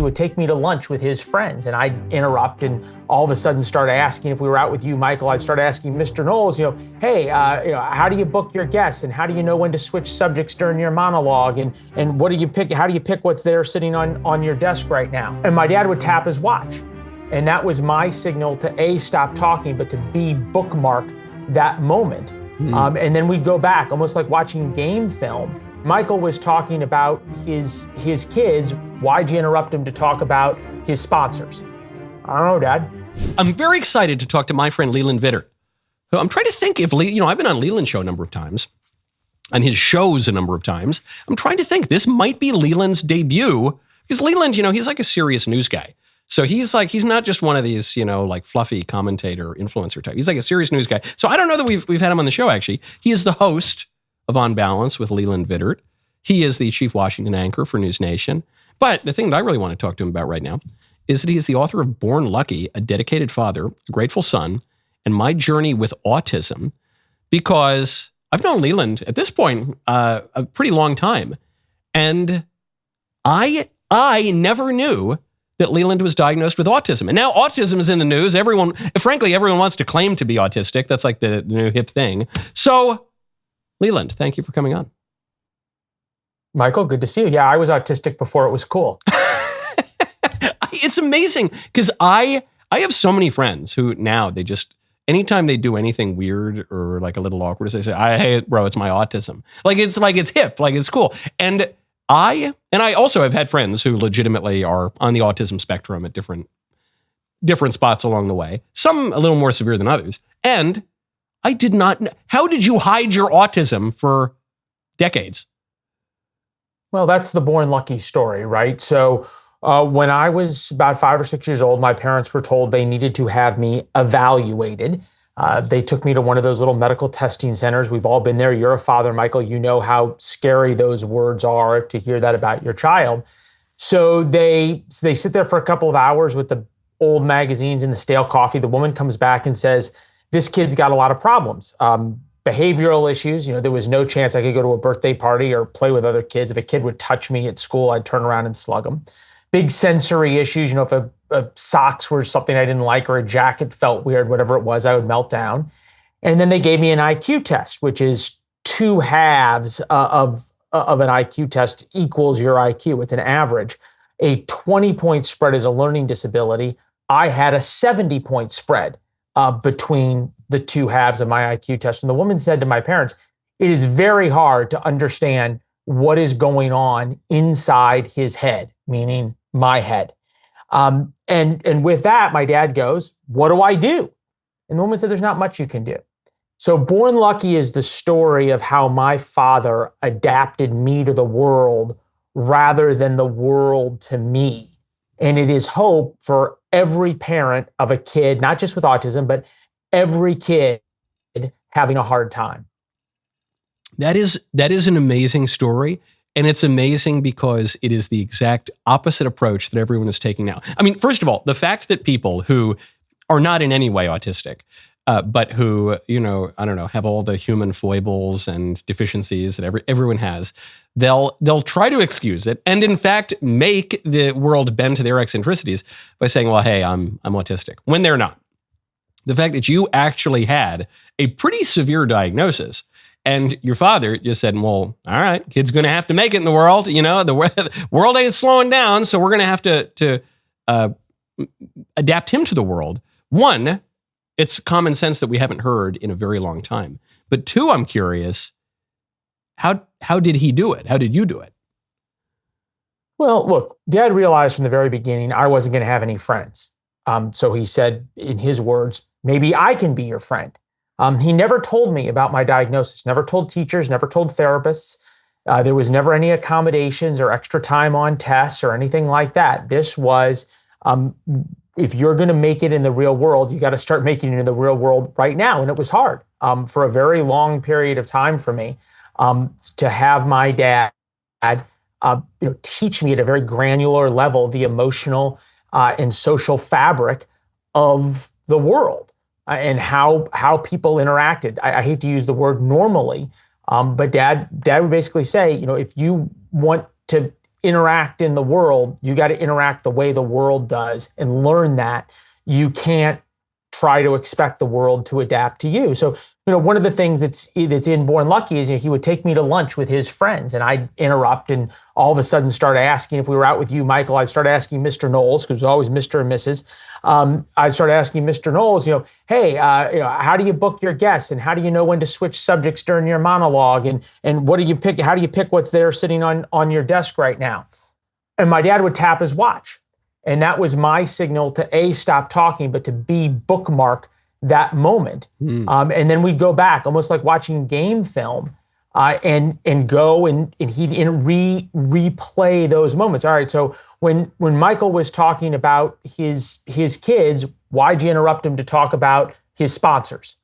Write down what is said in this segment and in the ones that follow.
he would take me to lunch with his friends, and I'd interrupt and all of a sudden start asking, if we were out with you, Michael, I'd start asking Mr. Knowles, hey, how do you book your guests, and how do you know when to switch subjects during your monologue, and what do you pick? How do you pick what's there sitting on your desk right now? And my dad would tap his watch, and that was my signal to A, stop talking, but to B, bookmark that moment. And then we'd go back, almost like watching game film. Michael was talking about his kids. Why'd you interrupt him to talk about his sponsors? I don't know, Dad. I'm very excited to talk to my friend Leland Vittert. So I'm trying to think if, I've been on Leland's show a number of times, on his shows a number of times. I'm trying to think, this might be Leland's debut, because Leland, he's like a serious news guy. So he's not just one of these, like fluffy commentator influencer type. He's like a serious news guy. So I don't know that we've had him on the show, actually. He is the host of On Balance with Leland Vittert. He is the chief Washington anchor for News Nation. But the thing that I really want to talk to him about right now is that he is the author of Born Lucky, A Dedicated Father, A Grateful Son, and My Journey with Autism, because I've known Leland at this point a pretty long time. And I never knew that Leland was diagnosed with autism. And now autism is in the news. Everyone wants to claim to be autistic. That's like the new hip thing. So, Leland, thank you for coming on. Michael, good to see you. Yeah, I was autistic before it was cool. It's amazing because I have so many friends who now they just, anytime they do anything weird or like a little awkward, they say, hey, bro, it's my autism. It's hip, like it's cool. And I also have had friends who legitimately are on the autism spectrum at different spots along the way. Some a little more severe than others. And I did not know. How did you hide your autism for decades? Well, that's the Born Lucky story, right? So when I was about 5 or 6 years old, my parents were told they needed to have me evaluated. They took me to one of those little medical testing centers. We've all been there. You're a father, Michael. You know how scary those words are to hear that about your child. So they sit there for a couple of hours with the old magazines and the stale coffee. The woman comes back and says, this kid's got a lot of problems. Behavioral issues. There was no chance I could go to a birthday party or play with other kids. If a kid would touch me at school, I'd turn around and slug them. Big sensory issues. If a socks were something I didn't like or a jacket felt weird, whatever it was, I would melt down. And then they gave me an IQ test, which is 2 halves of an IQ test equals your IQ. It's an average. A 20-point spread is a learning disability. I had a 70-point spread between the 2 halves of my IQ test. And the woman said to my parents, it is very hard to understand what is going on inside his head, meaning my head. And with that, my dad goes, what do I do? And the woman said, there's not much you can do. So Born Lucky is the story of how my father adapted me to the world rather than the world to me. And it is hope for every parent of a kid, not just with autism, but every kid having a hard time. That is an amazing story. And it's amazing because it is the exact opposite approach that everyone is taking now. I mean, first of all, the fact that people who are not in any way autistic, but who, have all the human foibles and deficiencies that everyone has, they'll try to excuse it and in fact make the world bend to their eccentricities by saying, well, hey, I'm autistic, when they're not. The fact that you actually had a pretty severe diagnosis and your father just said, well, all right, kid's going to have to make it in the world. The world ain't slowing down, so we're going to have to adapt him to the world. One, it's common sense that we haven't heard in a very long time. But 2, I'm curious, how did he do it? How did you do it? Well, look, Dad realized from the very beginning I wasn't going to have any friends. So he said, in his words, maybe I can be your friend. He never told me about my diagnosis, never told teachers, never told therapists. There was never any accommodations or extra time on tests or anything like that. This was, if you're going to make it in the real world, you got to start making it in the real world right now. And it was hard for a very long period of time for me to have my dad teach me at a very granular level the emotional and social fabric of the world. And how people interacted. I hate to use the word normally, but Dad would basically say, if you want to interact in the world, you got to interact the way the world does and learn that. You can't try to expect the world to adapt to you. So, one of the things that's in Born Lucky is, he would take me to lunch with his friends, and I'd interrupt and all of a sudden start asking, if we were out with you, Michael, I'd start asking Mr. Knowles, because it was always Mr. and Mrs. I'd start asking Mr. Knowles, hey, how do you book your guests, and how do you know when to switch subjects during your monologue, and what do you pick? How do you pick what's there sitting on your desk right now? And my dad would tap his watch. And that was my signal to A, stop talking, but to B, bookmark that moment. And then we'd go back, almost like watching game film, and go and he'd replay those moments. All right, so when Michael was talking about his kids, why'd you interrupt him to talk about his sponsors?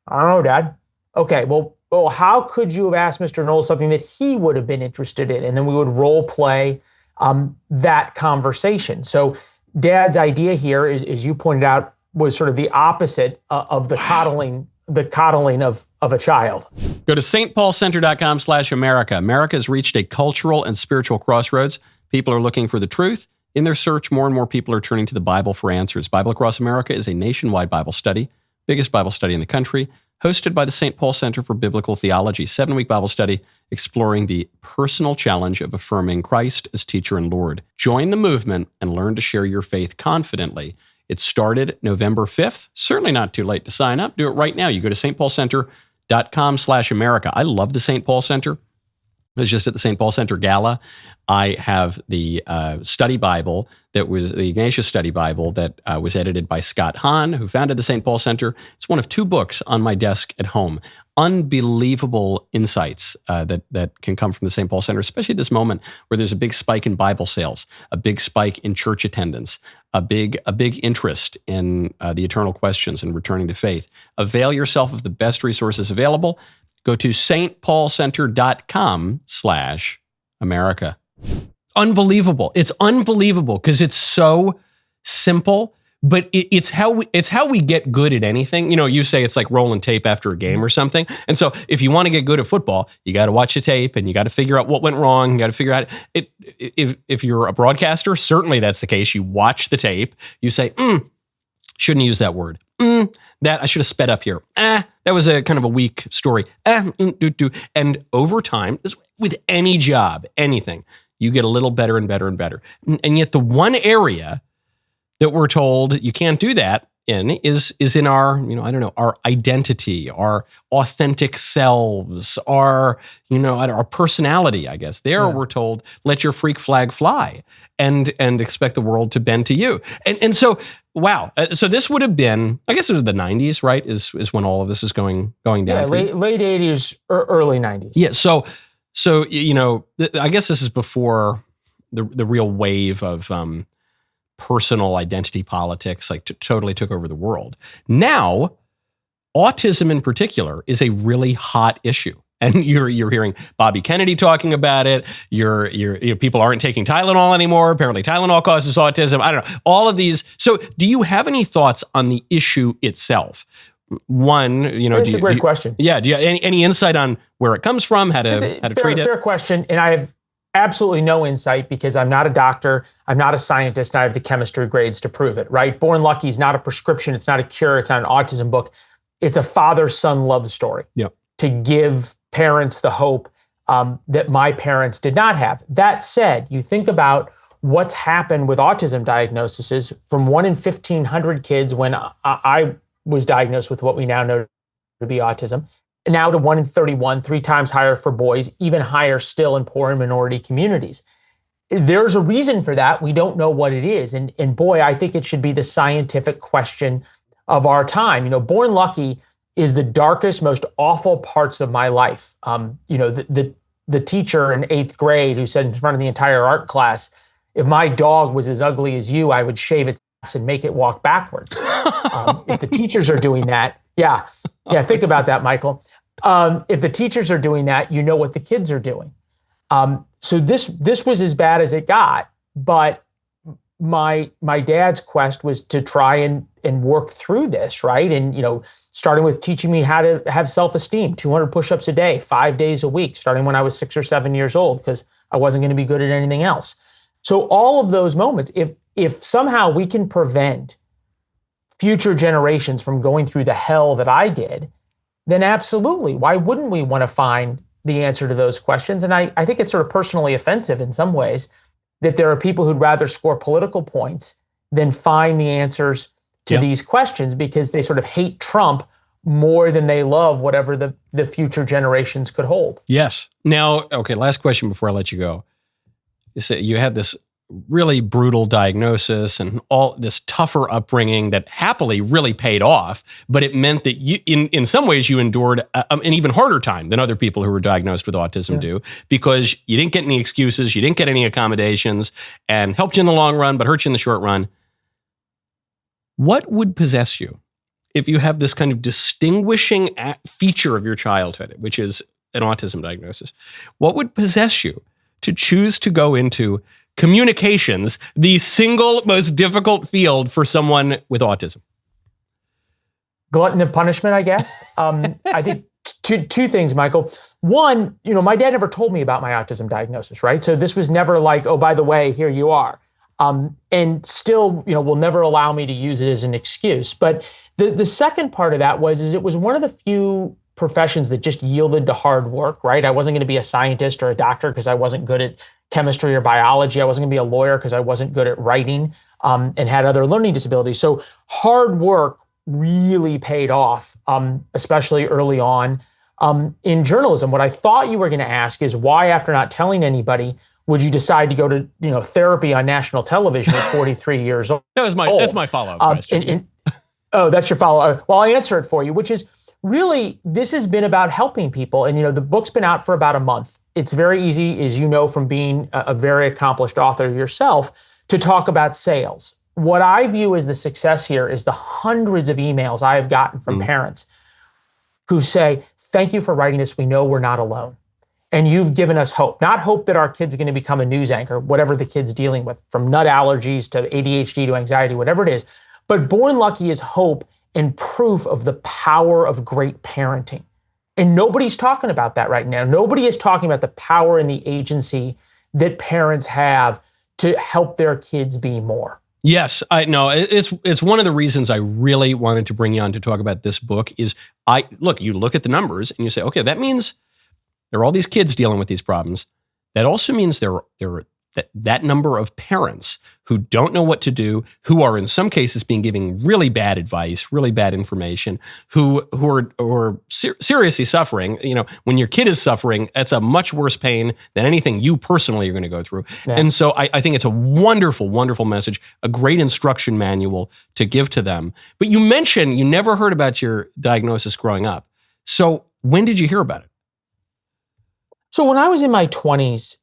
I don't know, Dad. Okay, well, how could you have asked Mr. Knowles something that he would have been interested in? And then we would role play that conversation. So Dad's idea here is, as you pointed out, was sort of the opposite of the coddling of a child. Go to stpaulcenter.com/America. America has reached a cultural and spiritual crossroads. People are looking for the truth. In their search, more and more people are turning to the Bible for answers. Bible Across America is a nationwide Bible study, biggest Bible study in the country, hosted by the St. Paul Center for Biblical Theology, 7-week Bible study exploring the personal challenge of affirming Christ as teacher and Lord. Join the movement and learn to share your faith confidently. It started November 5th. Certainly not too late to sign up. Do it right now. You go to stpaulcenter.com/America. I love the St. Paul Center. I was just at the St. Paul Center Gala. I have the study Bible that was the Ignatius Study Bible that was edited by Scott Hahn, who founded the St. Paul Center. It's one of 2 books on my desk at home. Unbelievable insights that can come from the St. Paul Center, especially at this moment where there's a big spike in Bible sales, a big spike in church attendance, a big interest in the eternal questions and returning to faith. Avail yourself of the best resources available. Go to stpaulcenter.com/America. Unbelievable. It's unbelievable because it's so simple, but it's how we get good at anything. You say it's like rolling tape after a game or something. And so if you want to get good at football, you got to watch the tape and you got to figure out what went wrong. You got to figure out it. If you're a broadcaster, certainly that's the case. You watch the tape, you say, shouldn't use that word. That I should have sped up here. That was a kind of a weak story. And over time, with any job, anything, you get a little better and better and better. And yet the one area that we're told you can't do that in is in our, our identity, our authentic selves, our personality, I guess. We're told, let your freak flag fly and expect the world to bend to you. And so, wow. So this would have been, I guess it was the 90s, right? Is when all of this is going down. Yeah, late 80s, early 90s. Yeah. So I guess this is before the real wave of personal identity politics totally took over the world. Now, autism in particular is a really hot issue. And you're hearing Bobby Kennedy talking about it. People aren't taking Tylenol anymore. Apparently Tylenol causes autism. I don't know. All of these. So do you have any thoughts on the issue itself? One, it's a great question. Yeah. Do you have any insight on where it comes from, how to treat it? Fair question. And I have absolutely no insight because I'm not a doctor. I'm not a scientist. And I have the chemistry grades to prove it, right? Born Lucky is not a prescription. It's not a cure. It's not an autism book. It's a father-son love story. Yep. To give parents the hope that my parents did not have. That said, you think about what's happened with autism diagnoses from 1 in 1,500 kids when I was diagnosed with what we now know to be autism, now to 1 in 31, 3 times higher for boys, even higher still in poor and minority communities. There's a reason for that. We don't know what it is. And boy, I think it should be the scientific question of our time. Born Lucky is the darkest, most awful parts of my life. The teacher in 8th grade who said in front of the entire art class, if my dog was as ugly as you, I would shave its ass and make it walk backwards. If the teachers are doing that, yeah, think about that, Michael. If the teachers are doing that, you know what the kids are doing. So this was as bad as it got. But my dad's quest was to try and work through this, right? And starting with teaching me how to have self-esteem, 200 push-ups a day, 5 days a week, starting when I was 6 or 7 years old, because I wasn't going to be good at anything else. So all of those moments, if somehow we can prevent future generations from going through the hell that I did, then absolutely, why wouldn't we want to find the answer to those questions? And I think it's sort of personally offensive in some ways that there are people who'd rather score political points than find the answers to these questions, because they sort of hate Trump more than they love whatever the future generations could hold. Yes. Now, okay, last question before I let you go. You had this really brutal diagnosis and all this tougher upbringing that happily really paid off, but it meant that you, in some ways, you endured an even harder time than other people who were diagnosed with autism do, because you didn't get any excuses, you didn't get any accommodations, and helped you in the long run, but hurt you in the short run. What would possess you if you have this kind of distinguishing feature of your childhood, which is an autism diagnosis? What would possess you to choose to go into communications, the single most difficult field for someone with autism? Glutton and punishment, I guess. I think two things, Michael. One, my dad never told me about my autism diagnosis, right? So this was never like, oh, by the way, here you are. And still, will never allow me to use it as an excuse. But the second part of that is it was one of the few professions that just yielded to hard work, right? I wasn't going to be a scientist or a doctor because I wasn't good at chemistry or biology. I wasn't going to be a lawyer because I wasn't good at writing, and had other learning disabilities. So hard work really paid off, especially early on in journalism. What I thought you were going to ask is why, after not telling anybody, would you decide to go to therapy on national television at 43 years old? That's my follow-up question. Oh, that's your follow-up. Well, I'll answer it for you, which is really, this has been about helping people. And, the book's been out for about a month. It's very easy, as you know, from being a very accomplished author yourself, to talk about sales. What I view as the success here is the hundreds of emails I have gotten from parents who say, thank you for writing this. We know we're not alone. And you've given us hope, not hope that our kid's going to become a news anchor, whatever the kid's dealing with, from nut allergies to ADHD to anxiety, whatever it is. But Born Lucky is hope and proof of the power of great parenting. And nobody's talking about that right now. Nobody is talking about the power and the agency that parents have to help their kids be more. Yes, I know. It's one of the reasons I really wanted to bring you on to talk about this book is you look at the numbers and you say, okay, that means there are all these kids dealing with these problems. That also means there are that number of parents who don't know what to do, who are in some cases being given really bad advice, really bad information, who are seriously suffering. When your kid is suffering, that's a much worse pain than anything you personally are going to go through. Yeah. And so I think it's a wonderful, wonderful message, a great instruction manual to give to them. But you mentioned you never heard about your diagnosis growing up. So when did you hear about it? So when I was in my 20s,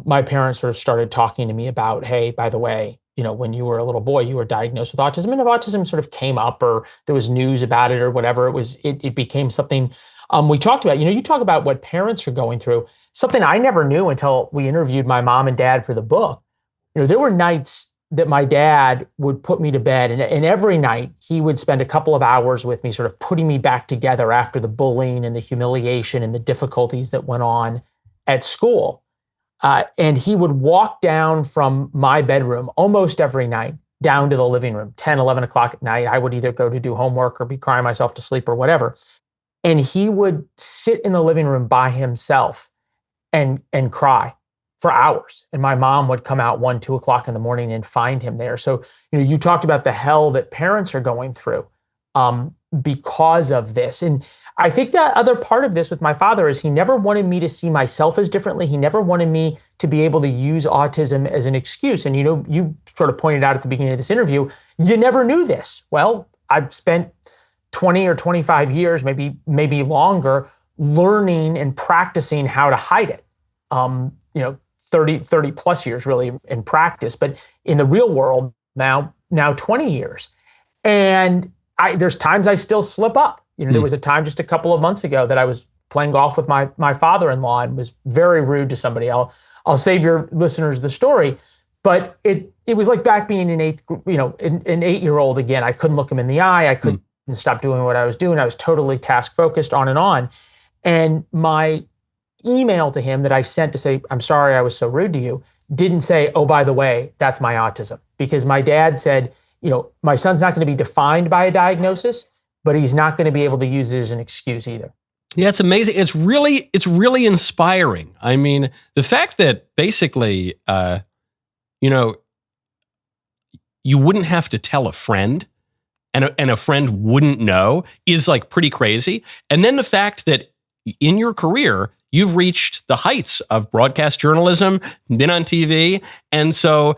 my parents sort of started talking to me about, hey, by the way, when you were a little boy, you were diagnosed with autism. And if autism sort of came up or there was news about it or whatever, it became something we talked about. You talk about what parents are going through, something I never knew until we interviewed my mom and dad for the book. There were nights that my dad would put me to bed, and every night he would spend a couple of hours with me, sort of putting me back together after the bullying and the humiliation and the difficulties that went on at school. And he would walk down from my bedroom almost every night down to the living room, 10, 11 o'clock at night. I would either go to do homework or be crying myself to sleep or whatever. And he would sit in the living room by himself and cry for hours. And my mom would come out 1, 2 o'clock in the morning and find him there. So, you talked about the hell that parents are going through because of this. And I think that other part of this with my father is he never wanted me to see myself as differently. He never wanted me to be able to use autism as an excuse. And, you sort of pointed out at the beginning of this interview, you never knew this. Well, I've spent 20 or 25 years, maybe longer, learning and practicing how to hide it. 30 plus years really in practice, but in the real world now 20 years. And there's times I still slip up. There was a time just a couple of months ago that I was playing golf with my father-in-law and was very rude to somebody. I'll save your listeners the story, But it was like back being an 8-year-old again. I couldn't look him in the eye. I couldn't stop doing what I was doing. I was totally task focused on and on. And my email to him that I sent to say, I'm sorry I was so rude to you, didn't say, oh, by the way, that's my autism. Because my dad said, my son's not going to be defined by a diagnosis, but he's not going to be able to use it as an excuse either. Yeah, it's amazing. It's really inspiring. I mean, the fact that basically, you wouldn't have to tell a friend and a friend wouldn't know is like pretty crazy. And then the fact that in your career, you've reached the heights of broadcast journalism, been on TV. And so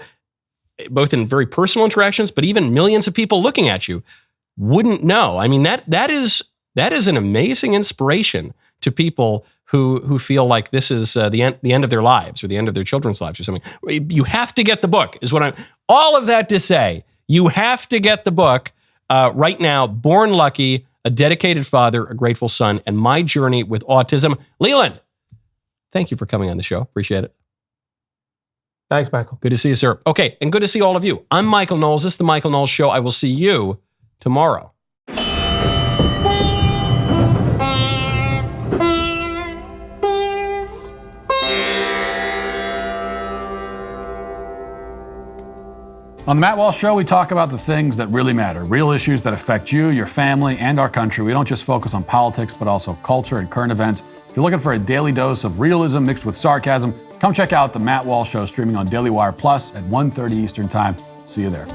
both in very personal interactions, but even millions of people looking at you wouldn't know. I mean, that is an amazing inspiration to people who feel like this is the end of their lives or the end of their children's lives or something. You have to get the book is what all of that to say. You have to get the book right now, Born Lucky, A Dedicated Father, A Grateful Son, and My Journey with Autism. Leland, thank you for coming on the show. Appreciate it. Thanks, Michael. Good to see you, sir. Okay, and good to see all of you. I'm Michael Knowles. This is The Michael Knowles Show. I will see you tomorrow. On the Matt Walsh Show, we talk about the things that really matter, real issues that affect you, your family, and our country. We don't just focus on politics, but also culture and current events. If you're looking for a daily dose of realism mixed with sarcasm, come check out the Matt Walsh Show streaming on Daily Wire Plus at 1:30 Eastern Time. See you there.